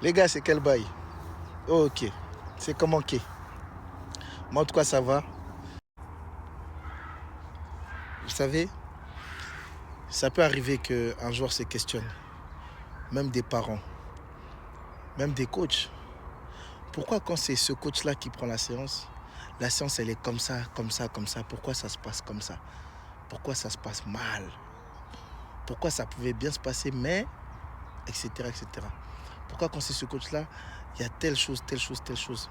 Les gars, c'est quel bail? Oh, ok. C'est comment ok. Moi, en tout cas, ça va. Vous savez, ça peut arriver qu'un joueur se questionne. Même des parents, même des coachs. Pourquoi quand c'est ce coach-là qui prend la séance, elle est comme ça, comme ça, comme ça. Pourquoi ça se passe comme ça? Pourquoi ça se passe mal? Pourquoi ça pouvait bien se passer, mais, etc., etc. Pourquoi quand c'est ce coach-là, il y a telle chose, telle chose, telle chose?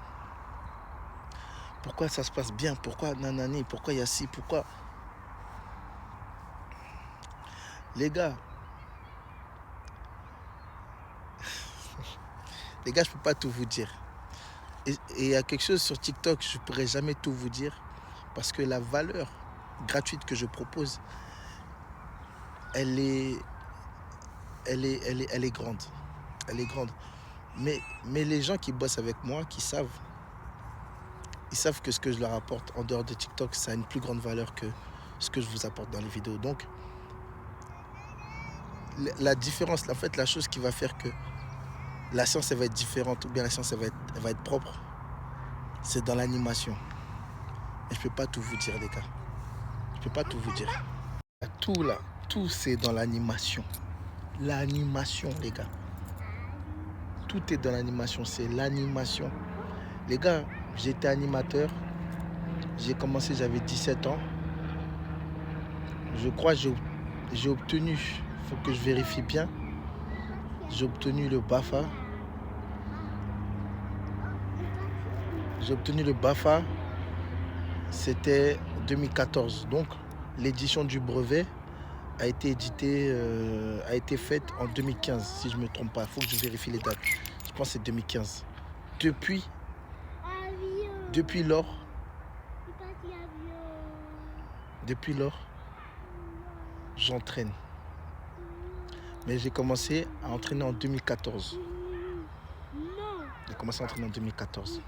Pourquoi ça se passe bien? Pourquoi nanani? Pourquoi il y a ci? Pourquoi? Les gars, je ne peux pas tout vous dire. Et il y a quelque chose sur TikTok, je ne pourrais jamais tout vous dire. Parce que la valeur gratuite que je propose, elle est grande. Elle est grande. Mais les gens qui bossent avec moi, ils savent que ce que je leur apporte en dehors de TikTok, ça a une plus grande valeur que ce que je vous apporte dans les vidéos. Donc, la différence, en fait, la chose qui va faire que la séance elle va être différente ou bien la séance elle va être propre, c'est dans l'animation. Et je peux pas tout vous dire, les gars. Je peux pas tout vous dire. Tout là, tout c'est dans l'animation. L'animation, les gars. Tout est dans l'animation, c'est l'animation. Les gars, j'étais animateur. J'ai commencé, j'avais 17 ans. Je crois que j'ai obtenu, il faut que je vérifie bien, j'ai obtenu le BAFA. C'était 2014. Donc, l'édition du brevet a été faite en 2015, si je ne me trompe pas. Il faut que je vérifie les dates. Je pense que c'est 2015. Depuis lors, j'entraîne. Mais j'ai commencé à entraîner en 2014. J'ai commencé à entraîner en 2014.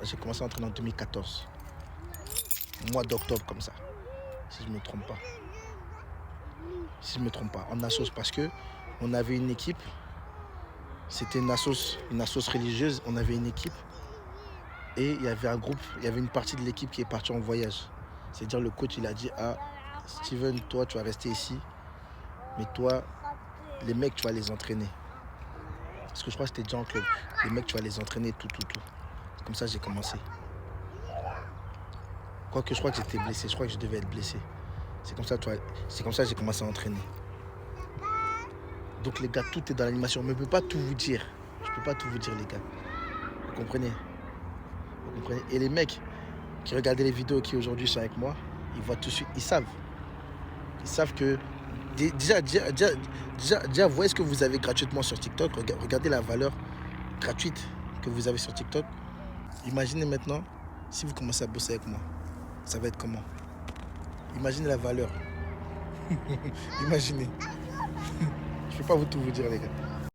J'ai commencé à entraîner en 2014. Mois d'octobre comme ça. Si je ne me trompe pas. En assos parce que on avait une équipe. C'était une assos religieuse. On avait une équipe. Et il y avait un groupe, il y avait une partie de l'équipe qui est partie en voyage. C'est-à-dire le coach, il a dit, ah, Steven, toi, tu vas rester ici. Mais toi, les mecs, tu vas les entraîner. Parce que je crois que c'était déjà en club. Les mecs, tu vas les entraîner, tout. Comme ça, j'ai commencé. Quoique je crois que j'étais blessé. Je crois que je devais être blessé. C'est comme ça que j'ai commencé à entraîner. Donc les gars, tout est dans l'animation. Mais je ne peux pas tout vous dire. Je ne peux pas tout vous dire, les gars. Vous comprenez? Et les mecs qui regardaient les vidéos qui aujourd'hui sont avec moi, ils voient tout de suite, ils savent que déjà vous voyez ce que vous avez gratuitement sur TikTok. Regardez la valeur gratuite que vous avez sur TikTok. Imaginez maintenant si vous commencez à bosser avec moi, ça va être comment? Imaginez la valeur. Imaginez. Je peux pas tout vous dire, les gars.